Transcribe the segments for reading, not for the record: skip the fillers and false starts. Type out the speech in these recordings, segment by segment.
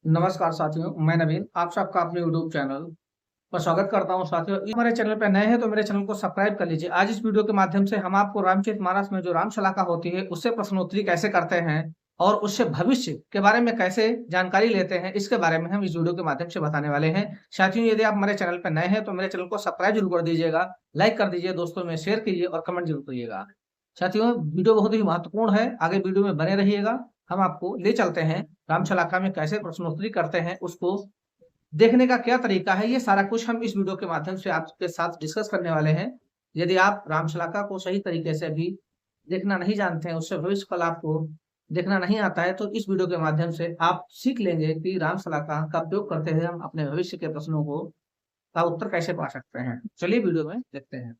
नमस्कार साथियों, मैं नवीन आप सबका अपने यूट्यूब चैनल पर स्वागत करता हूं। साथियों, हमारे चैनल पर नए हैं तो मेरे चैनल को सब्सक्राइब कर लीजिए। आज इस वीडियो के माध्यम से हम आपको रामचरितमानस में जो राम शलाका होती है उससे प्रश्नोत्तरी कैसे करते हैं और उससे भविष्य के बारे में कैसे जानकारी लेते हैं, इसके बारे में हम इस वीडियो के माध्यम से बताने वाले हैं। साथियों, यदि आप हमारे चैनल पर नए हैं तो मेरे चैनल को सब्सक्राइब जरूर कर दीजिएगा, लाइक कर दीजिए, दोस्तों में शेयर कीजिए और कमेंट जरूर करिएगा। साथियों, वीडियो बहुत ही महत्वपूर्ण है, आगे वीडियो में बने रहिएगा। हम आपको ले चलते हैं राम शलाका में कैसे प्रश्नोत्तरी करते हैं, उसको देखने का क्या तरीका है, ये सारा कुछ हम इस वीडियो के माध्यम से आपके साथ डिस्कस करने वाले हैं। यदि आप राम शलाका को सही तरीके से अभी देखना नहीं जानते हैं, उससे भविष्य फल आपको देखना नहीं आता है, तो इस वीडियो के माध्यम से आप सीख लेंगे कि राम शलाका का प्रयोग करते हुए हम अपने भविष्य के प्रश्नों को का उत्तर कैसे पा सकते हैं। चलिए वीडियो में देखते हैं।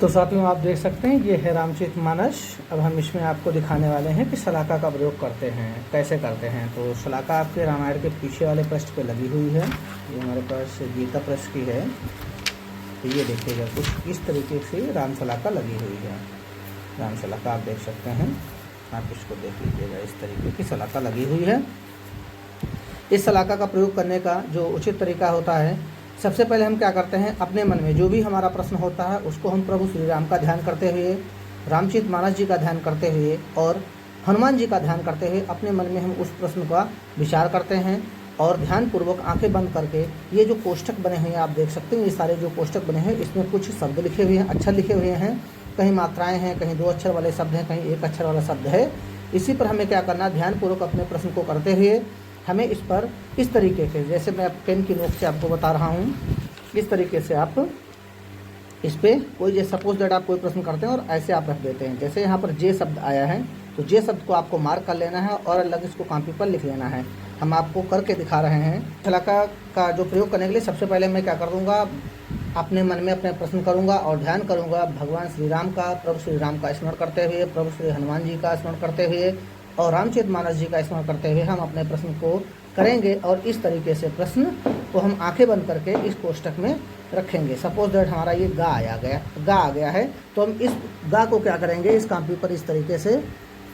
तो साथियों, आप देख सकते हैं ये है रामचरितमानस। अब हम इसमें आपको दिखाने वाले हैं कि शलाका का प्रयोग करते हैं, कैसे करते हैं। तो शलाका आपके रामायण के पीछे वाले पृष्ठ पे लगी हुई है। ये हमारे पास गीता पृष्ठ की है। तो ये देखिएगा कुछ इस तरीके से राम शलाका लगी हुई है। राम शलाका आप देख सकते हैं, आप इसको देख लीजिएगा, इस तरीके की शलाका लगी हुई है। इस शलाका का प्रयोग करने का जो उचित तरीका होता है, सबसे पहले हम क्या करते हैं, अपने मन में जो भी हमारा प्रश्न होता है उसको हम प्रभु श्री राम का ध्यान करते हुए, रामचरितमानस जी का ध्यान करते हुए और हनुमान जी का ध्यान करते हुए अपने मन में हम उस प्रश्न का विचार करते हैं और ध्यानपूर्वक आंखें बंद करके ये जो कोष्ठक बने हुए हैं आप देख सकते हैं, ये सारे जो कोष्ठक बने हैं इसमें कुछ शब्द लिखे हुए हैं, अक्षर लिखे हुए हैं। कहीं मात्राएँ हैं, कहीं 2 अक्षर वाले शब्द हैं, कहीं 1 अक्षर वाला शब्द है। इसी पर हमें क्या करना, ध्यानपूर्वक अपने प्रश्न को करते हुए हमें इस पर इस तरीके से, जैसे मैं पेन की नोक से आपको बता रहा हूँ, इस तरीके से आप इस पर कोई, जैसे सपोज दैट आप कोई प्रश्न करते हैं और ऐसे आप रख देते हैं। जैसे यहाँ पर जे शब्द आया है तो जे शब्द को आपको मार्क कर लेना है और अलग इसको कॉपी पर लिख लेना है। हम आपको करके दिखा रहे हैं। शलाका का जो प्रयोग करने के लिए सबसे पहले मैं क्या कर दूँगा, अपने मन में अपने प्रश्न करूँगा और ध्यान करूँगा भगवान श्री राम का, प्रभु श्री राम का स्मरण करते हुए, प्रभु श्री हनुमान जी का स्मरण करते हुए और रामचरितमानस जी का स्मरण करते हुए हम अपने प्रश्न को करेंगे। और इस तरीके से प्रश्न को हम आंखें बंद करके इस कोष्ठक में रखेंगे। सपोज दैट हमारा ये गा आ गया है, तो हम इस गा को क्या करेंगे, इस कॉपी पर इस तरीके से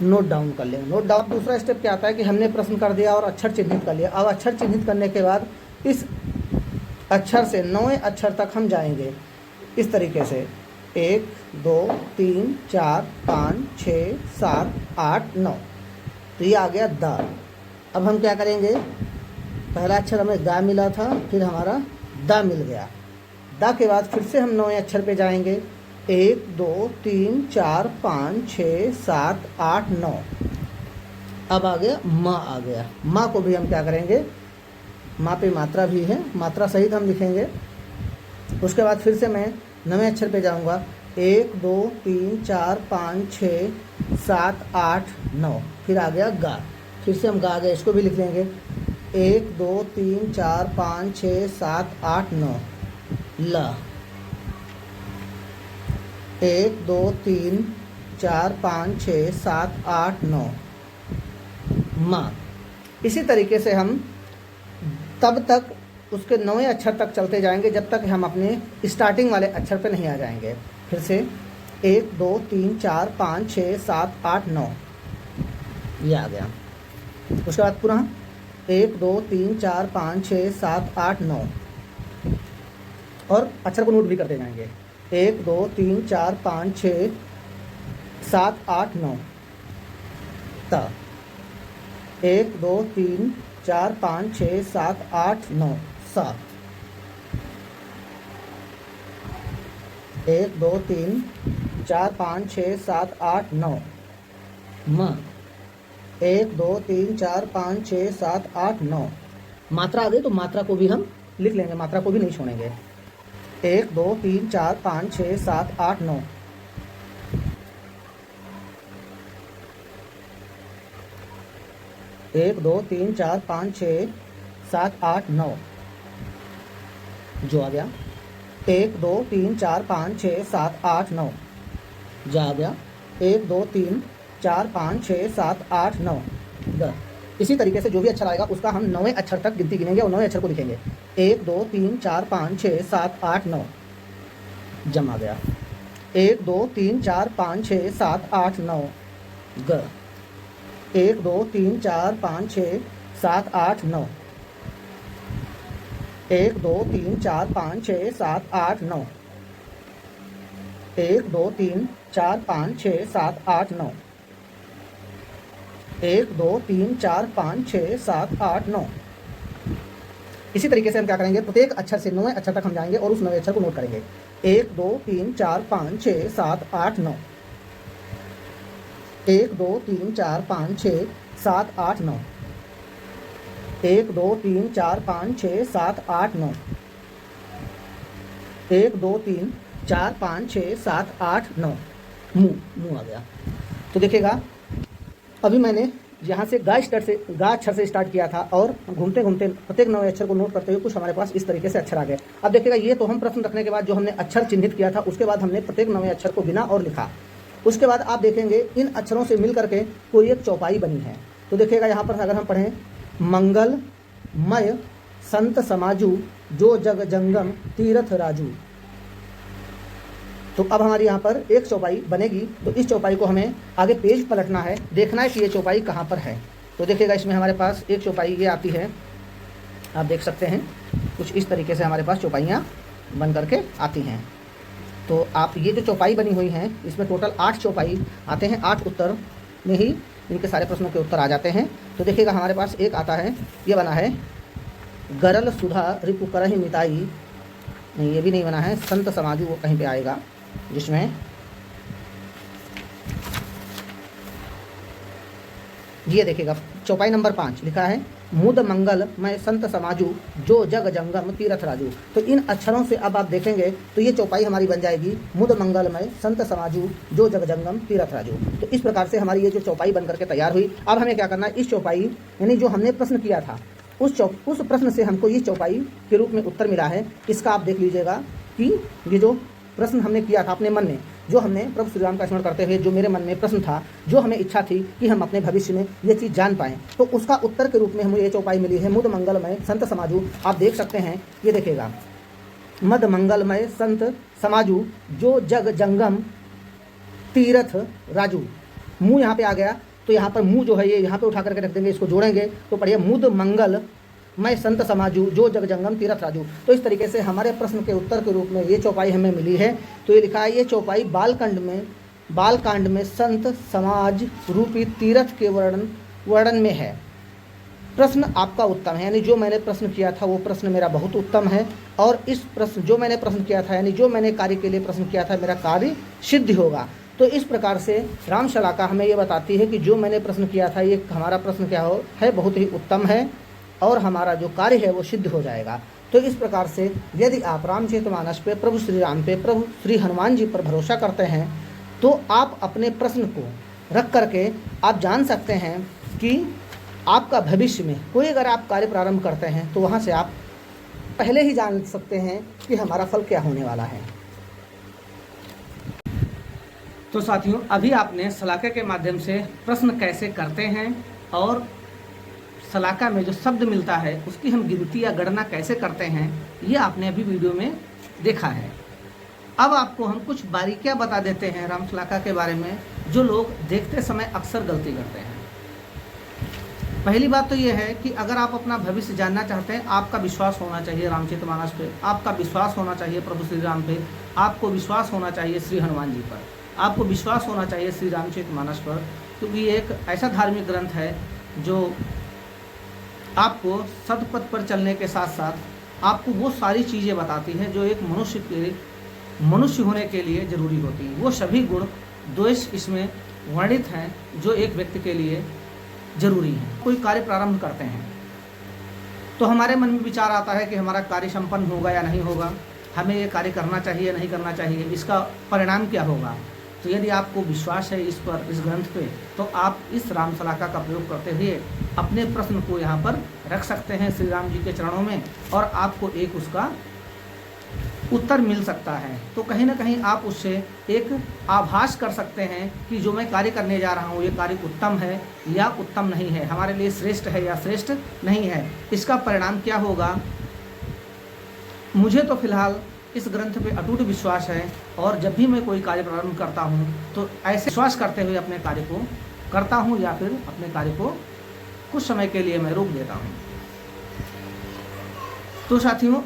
नोट डाउन कर लेंगे। नोट डाउन दूसरा स्टेप क्या आता है कि हमने प्रश्न कर दिया और अक्षर चिन्हित कर लिया। अब अक्षर चिन्हित करने के बाद इस अक्षर से 9वें अक्षर तक हम जाएंगे इस तरीके से, 1 2 3 4 5 6 7 8 9। तो ये आ गया दा। अब हम क्या करेंगे, पहला अक्षर हमें दा मिला था, फिर हमारा दा मिल गया। दा के बाद फिर से हम 9वें अक्षर पे जाएंगे, 1 2 3 4 5 6 7 8 9। अब आ गया माँ, आ गया। माँ को भी हम क्या करेंगे, माँ पे मात्रा भी है, मात्रा सहित हम लिखेंगे। उसके बाद फिर से मैं 9वें अक्षर पे जाऊँगा, 1 2 3 4 5 6 7 8 9। फिर आ गया गा, फिर से हम गा गए, इसको भी लिख लेंगे, 1 2 3 4 5 6 7 8 9। ला, 1 2 3 4 5 6 7 8 9। माँ। इसी तरीके से हम तब तक उसके 9वें अक्षर तक चलते जाएंगे जब तक हम अपने स्टार्टिंग वाले अक्षर पे नहीं आ जाएंगे। फिर से 1 2 3 4 5 6 7 8 9, ये आ गया। उसके बाद पुनः 1 2 3 4 5 6 7 8 9 और अक्षर को नोट भी करते जाएंगे, 1 2 3 4 5 6 7 8 9। ता, 1 2 3 4 5 6 7 8 9। सा, 1 2 3 4 5 6 7 8 9। म, 1 2 3 4 5 6 7 8 9। मात्रा आ गई तो मात्रा को भी हम लिख लेंगे, मात्रा को भी नहीं छोड़ेंगे, 1 2 3 4 5 6 7 8 9। 1 2 3 4 5 6 7 8 9 जो आ गया। 1 2 3 4 5 6 7 8 9 जो आ गया। 1 2 3 4 5 6 7 8 9 द। इसी तरीके से जो भी अक्षर आएगा उसका हम 9वें अक्षर तक गिनती गिनेंगे और 9वें अक्षर को लिखेंगे, 1 2 3 4 5 6 7 8 9 जम आ गया। 1 2 3 4 5 6 7 8 9 ग। 1 2 3 4 5 6 7 8 9 1 2 3 4 5 6 7 8 9 1 2 3 4 5 6 7 8 9 1 2 3 4 5 6 7 8 9। इसी तरीके से हम क्या करेंगे, प्रत्येक अक्षर से 9वें अक्षर तक हम जाएंगे और उस 9वें अक्षर को नोट करेंगे। 1 2 3 4 5 6 7 8 9 1 2 3 4 5 6 7 8 9 1 2 3 4 5 6 7 8 9 1 2 3 4 5 6 7 8 9। मुंह आ गया। तो देखिएगा अभी मैंने यहाँ से गा अक्षर से स्टार्ट किया था और घूमते घूमते प्रत्येक 9वें अक्षर को नोट करते हुए कुछ हमारे पास इस तरीके से अक्षर आ गए। अब देखिएगा ये तो हम प्रश्न रखने के बाद जो हमने अक्षर चिन्हित किया था उसके बाद हमने प्रत्येक 9वें अक्षर को गिना और लिखा। उसके बाद आप देखेंगे इन अक्षरों से मिल करके कोई एक चौपाई बनी है। तो देखिएगा यहाँ पर अगर हम पढ़ें मंगलमय संत समाजू जो जग जंगम तीरथ राजू, तो अब हमारी यहाँ पर एक चौपाई बनेगी। तो इस चौपाई को हमें आगे पेज पलटना है, देखना है कि ये चौपाई कहाँ पर है। तो देखिएगा इसमें हमारे पास एक चौपाई ये आती है, आप देख सकते हैं कुछ इस तरीके से हमारे पास चौपाइयाँ बन करके आती हैं। तो आप ये जो चौपाई बनी हुई हैं इसमें टोटल 8 चौपाई आते हैं, 8 उत्तर में ही इनके सारे प्रश्नों के उत्तर आ जाते हैं। तो देखिएगा हमारे पास एक आता है, ये बना है गरल सुधा रिपु करहि मिताई, नहीं ये भी नहीं बना है, संत समाजू वो कहीं पे आएगा, जिसमें ये देखिएगा चौपाई नंबर 5 लिखा है मुद मंगल मैं संत समाजू जो जग जंगम तीरथ राजू। तो इन अक्षरों से अब आप देखेंगे तो ये चौपाई हमारी बन जाएगी मुद मंगलमय संत समाजू जो जग जंगम तीरथ राजू। तो इस प्रकार से हमारी ये जो चौपाई बन करके तैयार हुई। अब हमें क्या करना है, इस चौपाई यानी जो हमने प्रश्न किया था उस प्रश्न से हमको इस चौपाई के रूप में उत्तर मिला है। इसका आप देख लीजिएगा कि ये जो प्रश्न हमने किया था अपने मन में, जो हमने प्रभु श्री राम का स्मरण करते हुए जो मेरे मन में प्रश्न था, जो हमें इच्छा थी कि हम अपने भविष्य में ये चीज़ जान पाएँ, तो उसका उत्तर के रूप में हमें ये चौपाई मिली है मुद मंगलमय संत समाजू। आप देख सकते हैं ये देखिएगा मद मंगलमय संत समाजू जो जग जंगम तीरथ राजू। मुँह यहाँ पे आ गया, तो यहाँ पर मुँह जो है ये यहाँ पे उठा करके रख देंगे, इसको जोड़ेंगे तो पढ़िए मुद मंगल मैं संत समाजू जो जग जंगम तीरथ राजू। तो इस तरीके से हमारे प्रश्न के उत्तर के रूप में ये चौपाई हमें मिली है। तो ये लिखा है ये चौपाई बालकांड में संत समाज रूपी तीर्थ के वर्णन में है। प्रश्न आपका उत्तम है, यानी जो मैंने प्रश्न किया था वो प्रश्न मेरा बहुत उत्तम है, और इस प्रश्न जो मैंने प्रश्न किया था यानी जो मैंने कार्य के लिए प्रश्न किया था मेरा कार्य सिद्ध होगा। तो इस प्रकार से राम शलाका हमें ये बताती है कि जो मैंने प्रश्न किया था ये हमारा प्रश्न क्या है बहुत ही उत्तम है और हमारा जो कार्य है वो सिद्ध हो जाएगा। तो इस प्रकार से यदि आप रामचरितमानस पे प्रभु श्री राम पे प्रभु श्री हनुमान जी पर भरोसा करते हैं तो आप अपने प्रश्न को रख करके आप जान सकते हैं कि आपका भविष्य में कोई अगर आप कार्य प्रारंभ करते हैं तो वहाँ से आप पहले ही जान सकते हैं कि हमारा फल क्या होने वाला है। तो साथियों अभी आपने शलाका के माध्यम से प्रश्न कैसे करते हैं और शलाका में जो शब्द मिलता है उसकी हम गिनती या गणना कैसे करते हैं ये आपने अभी वीडियो में देखा है। अब आपको हम कुछ बारीकियां बता देते हैं राम शलाका के बारे में जो लोग देखते समय अक्सर गलती करते हैं। पहली बात तो ये है कि अगर आप अपना भविष्य जानना चाहते हैं, आपका विश्वास होना चाहिए रामचरितमानस पे, आपका विश्वास होना चाहिए प्रभु श्री राम पे, आपको विश्वास होना चाहिए श्री हनुमान जी पर, आपको विश्वास होना चाहिए श्री रामचरितमानस पर, क्योंकि ये एक ऐसा धार्मिक ग्रंथ है जो आपको सतपथ पर चलने के साथ साथ आपको वो सारी चीज़ें बताती है जो एक मनुष्य होने के लिए ज़रूरी होती है। वो सभी गुण दोष इसमें वर्णित हैं जो एक व्यक्ति के लिए ज़रूरी है। कोई कार्य प्रारंभ करते हैं तो हमारे मन में विचार आता है कि हमारा कार्य संपन्न होगा या नहीं होगा, हमें ये कार्य करना चाहिए या नहीं करना चाहिए, इसका परिणाम क्या होगा। तो यदि आपको विश्वास है इस ग्रंथ पे तो आप इस राम शलाका का प्रयोग करते हुए अपने प्रश्न को यहाँ पर रख सकते हैं श्री राम जी के चरणों में और आपको एक उसका उत्तर मिल सकता है। तो कहीं ना कहीं आप उससे एक आभास कर सकते हैं कि जो मैं कार्य करने जा रहा हूँ ये कार्य उत्तम है या उत्तम नहीं है, हमारे लिए श्रेष्ठ है या श्रेष्ठ नहीं है, इसका परिणाम क्या होगा। मुझे तो फिलहाल इस ग्रंथ पे अटूट विश्वास है और जब भी मैं कोई कार्य प्रारंभ करता हूँ तो ऐसे विश्वास करते हुए अपने कार्य को करता हूँ या फिर अपने कार्य को कुछ समय के लिए मैं रोक देता हूँ। तो साथियों,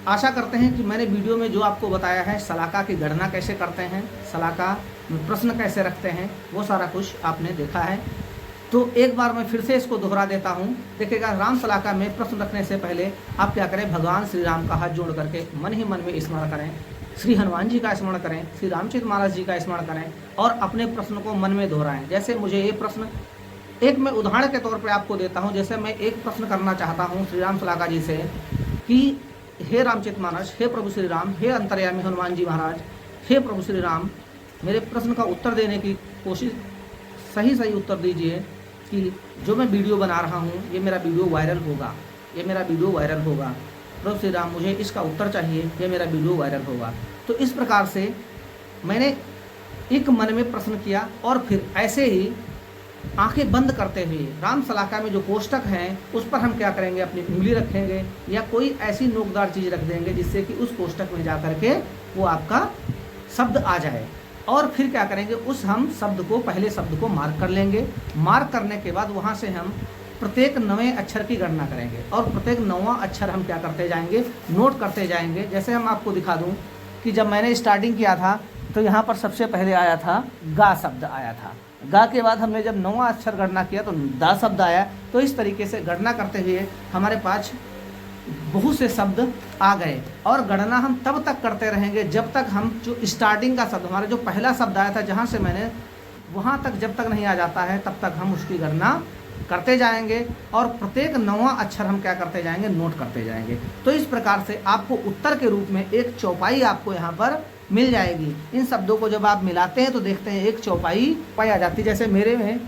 आशा करते हैं कि मैंने वीडियो में जो आपको बताया है, शलाका की गणना कैसे करते हैं, शलाका में प्रश्न कैसे रखते हैं, वो सारा कुछ आपने देखा है। तो एक बार मैं फिर से इसको दोहरा देता हूँ। देखिएगा, राम शलाका में प्रश्न रखने से पहले आप क्या करें, भगवान श्री राम का हाथ जोड़ करके मन ही मन में स्मरण करें, श्री हनुमान जी का स्मरण करें, श्री रामचरित मानस जी का स्मरण करें और अपने प्रश्न को मन में दोहराएं। जैसे मुझे ये प्रश्न, एक मैं उदाहरण के तौर पर आपको देता हूँ। जैसे मैं एक प्रश्न करना चाहता हूँ श्री राम शलाका जी से कि हे रामचरित मानस, हे प्रभु श्री राम, हे अंतर्यामी हनुमान जी महाराज, हे प्रभु श्री राम, मेरे प्रश्न का उत्तर देने की कोशिश, सही उत्तर दीजिए कि जो मैं वीडियो बना रहा हूँ ये मेरा वीडियो वायरल होगा, ये मेरा वीडियो वायरल होगा। प्रभु श्री राम, मुझे इसका उत्तर चाहिए, ये मेरा वीडियो वायरल होगा। तो इस प्रकार से मैंने एक मन में प्रश्न किया और फिर ऐसे ही आंखें बंद करते हुए राम शलाका में जो कोष्टक हैं उस पर हम क्या करेंगे, अपनी उंगली रखेंगे या कोई ऐसी नोकदार चीज़ रख देंगे जिससे कि उस कोष्टक में जा करके वो आपका शब्द आ जाए। और फिर क्या करेंगे, उस हम शब्द को, पहले शब्द को मार्क कर लेंगे। मार्क करने के बाद वहाँ से हम प्रत्येक नवे अक्षर की गणना करेंगे और प्रत्येक नवा अक्षर हम क्या करते जाएंगे, नोट करते जाएंगे। जैसे हम आपको दिखा दूँ कि जब मैंने स्टार्टिंग किया था तो यहाँ पर सबसे पहले आया था गा शब्द आया था। गा के बाद हमने जब नवा अक्षर गणना किया तो दा शब्द आया। तो इस तरीके से गणना करते हुए हमारे पास बहुत से शब्द आ गए और गणना हम तब तक करते रहेंगे जब तक हम जो स्टार्टिंग का शब्द, हमारा जो पहला शब्द आया था जहाँ से मैंने, वहाँ तक जब तक नहीं आ जाता है तब तक हम उसकी गणना करते जाएंगे और प्रत्येक नवा अक्षर हम क्या करते जाएंगे, नोट करते जाएंगे। तो इस प्रकार से आपको उत्तर के रूप में एक चौपाई आपको यहाँ पर मिल जाएगी। इन शब्दों को जब आप मिलाते हैं तो देखते हैं एक चौपाई पाई आ जाती है। जैसे मेरे में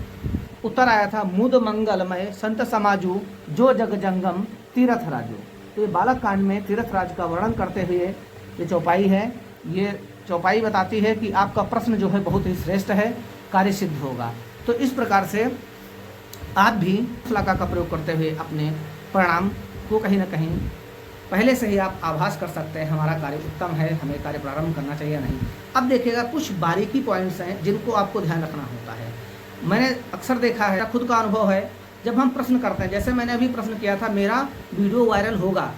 उत्तर आया था, मुद मंगलमय संत समाजू जो जग जंगम तीरथ राजू। तो ये बालक कांड में तीरथ राज का वर्णन करते हुए ये चौपाई है। ये चौपाई बताती है कि आपका प्रश्न जो है बहुत ही श्रेष्ठ है, कार्य सिद्ध होगा। तो इस प्रकार से आप भी शलाका का प्रयोग करते हुए अपने परिणाम को कहीं ना कहीं पहले से ही आप आभास कर सकते हैं, हमारा कार्य उत्तम है, हमें कार्य प्रारंभ करना चाहिए या नहीं। अब देखिएगा, कुछ बारीकी पॉइंट्स हैं जिनको आपको ध्यान रखना होता है। मैंने अक्सर देखा है, खुद का अनुभव है, जब हम प्रश्न करते हैं, जैसे मैंने अभी प्रश्न किया था मेरा वीडियो वायरल होगा।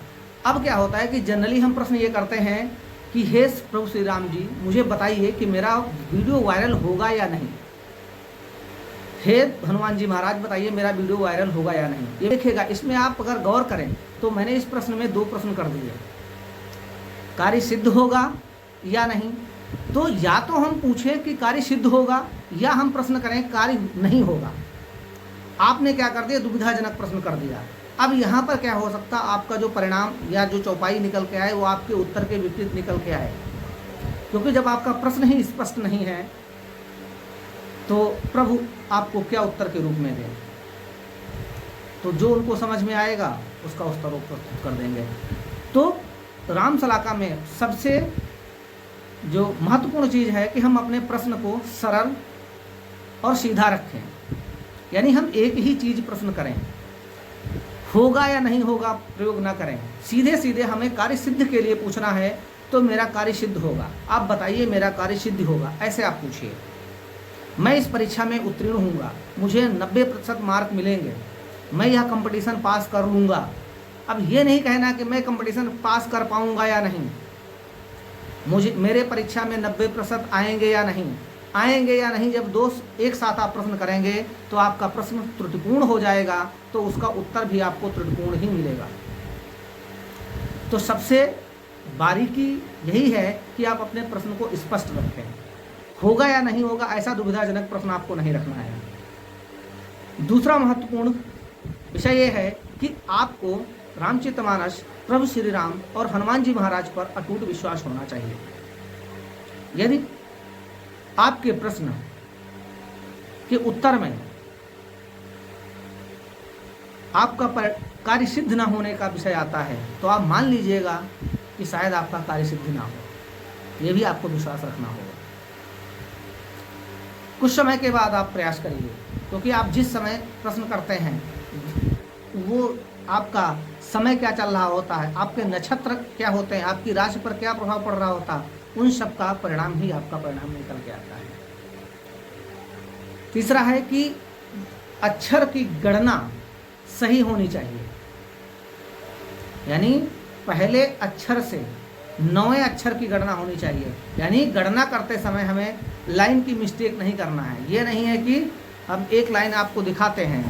अब क्या होता है कि जनरली हम प्रश्न ये करते हैं कि हे प्रभु श्री राम जी, मुझे बताइए कि मेरा वीडियो वायरल होगा या नहीं। हे हनुमान जी महाराज, बताइए मेरा वीडियो वायरल होगा या नहीं। ये देखिएगा, इसमें आप अगर गौर करें तो मैंने इस प्रश्न में 2 प्रश्न कर दिए, कार्य सिद्ध होगा या नहीं। तो या तो हम पूछें कि कार्य सिद्ध होगा या हम प्रश्न करें कार्य नहीं होगा। आपने क्या कर दिया, दुविधाजनक प्रश्न कर दिया। अब यहाँ पर क्या हो सकता, आपका जो परिणाम या जो चौपाई निकल के आए वो आपके उत्तर के विपरीत निकल के आए, क्योंकि जब आपका प्रश्न ही स्पष्ट नहीं है तो प्रभु आपको क्या उत्तर के रूप में दें। तो जो उनको समझ में आएगा उसका उत्तर वो प्रस्तुत कर देंगे। तो राम शलाका में सबसे जो महत्वपूर्ण चीज़ है कि हम अपने प्रश्न को सरल और सीधा रखें, यानी हम एक ही चीज़ प्रश्न करें, होगा या नहीं होगा प्रयोग ना करें। सीधे सीधे हमें कार्य सिद्ध के लिए पूछना है तो मेरा कार्य सिद्ध होगा, आप बताइए मेरा कार्य सिद्ध होगा, ऐसे आप पूछिए। मैं इस परीक्षा में उत्तीर्ण होऊंगा, मुझे 90% मार्क मिलेंगे, मैं यह कंपटीशन पास कर लूँगा। अब ये नहीं कहना कि मैं कंपटीशन पास कर पाऊँगा या नहीं, मुझे मेरे परीक्षा में 90% आएंगे या नहीं। आएंगे या नहीं, जब 2 एक साथ आप प्रश्न करेंगे तो आपका प्रश्न त्रुटिपूर्ण हो जाएगा, तो उसका उत्तर भी आपको त्रुटिपूर्ण ही मिलेगा। तो सबसे बारीकी यही है कि आप अपने प्रश्न को स्पष्ट रखें, होगा या नहीं होगा ऐसा दुविधाजनक प्रश्न आपको नहीं रखना है। दूसरा महत्वपूर्ण विषय यह है कि आपको रामचरितमानस, प्रभु श्री राम और हनुमान जी महाराज पर अटूट विश्वास होना चाहिए। यदि आपके प्रश्न के उत्तर में आपका कार्य सिद्ध न होने का विषय आता है तो आप मान लीजिएगा कि शायद आपका कार्य सिद्ध ना हो। यह भी आपको विश्वास रखना होगा। कुछ समय के बाद आप प्रयास करिए, क्योंकि आप जिस समय प्रश्न करते हैं वो आपका समय क्या चल रहा होता है, आपके नक्षत्र क्या होते हैं, आपकी राशि पर क्या प्रभाव पड़ रहा होता है, उन सब का परिणाम ही आपका परिणाम निकल के आता है। तीसरा है कि अक्षर की गणना सही होनी चाहिए, यानी पहले अक्षर से 9वें अक्षर की गणना होनी चाहिए। यानी गणना करते समय हमें लाइन की मिस्टेक नहीं करना है। ये नहीं है कि हम एक लाइन आपको दिखाते हैं,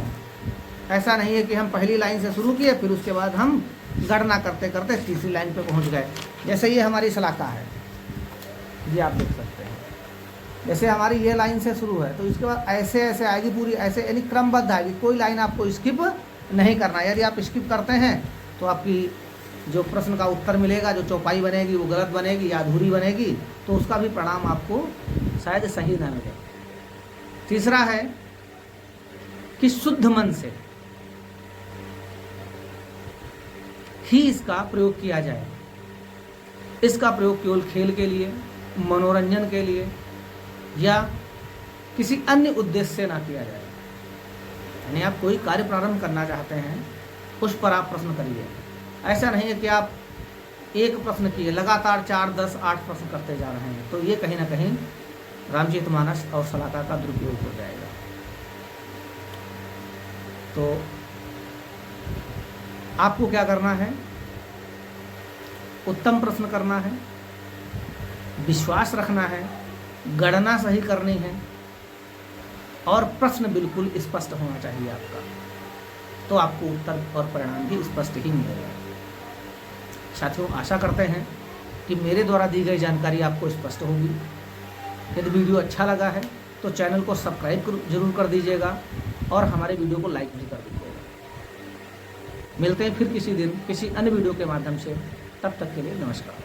ऐसा नहीं है कि हम पहली लाइन से शुरू किए फिर उसके बाद हम गणना करते करते तीसरी लाइन पे पहुंच गए। जैसे ये हमारी शलाका है, ये आप देख सकते हैं, जैसे हमारी ये लाइन से शुरू है तो इसके बाद ऐसे ऐसे आएगी पूरी, ऐसे यानी क्रमबद्ध आएगी, कोई लाइन आपको स्किप नहीं करना। यदि आप स्किप करते हैं तो आपकी जो प्रश्न का उत्तर मिलेगा, जो चौपाई बनेगी वो गलत बनेगी या अधूरी बनेगी, तो उसका भी परिणाम आपको शायद सही ना मिले। तीसरा है कि शुद्ध मन से ही इसका प्रयोग किया जाए। इसका प्रयोग केवल खेल के लिए, मनोरंजन के लिए या किसी अन्य उद्देश्य से ना किया जाए। यानी आप कोई कार्य प्रारंभ करना चाहते हैं, उस पर आप प्रश्न करिए। ऐसा नहीं है कि आप एक प्रश्न किए लगातार 4, 10, 8 प्रश्न करते जा रहे हैं, तो ये कहीं ना कहीं रामचरितमानस और शलाका का दुरुपयोग हो जाएगा। तो आपको क्या करना है, उत्तम प्रश्न करना है, विश्वास रखना है, गणना सही करनी है और प्रश्न बिल्कुल स्पष्ट होना चाहिए आपका, तो आपको उत्तर और परिणाम भी स्पष्ट ही मिलेगा। साथियों, आशा करते हैं कि मेरे द्वारा दी गई जानकारी आपको स्पष्ट होगी। यदि वीडियो अच्छा लगा है तो चैनल को सब्सक्राइब जरूर कर दीजिएगा और हमारे वीडियो को लाइक भी कर दीजिएगा। मिलते हैं फिर किसी दिन किसी अन्य वीडियो के माध्यम से, तब तक के लिए नमस्कार।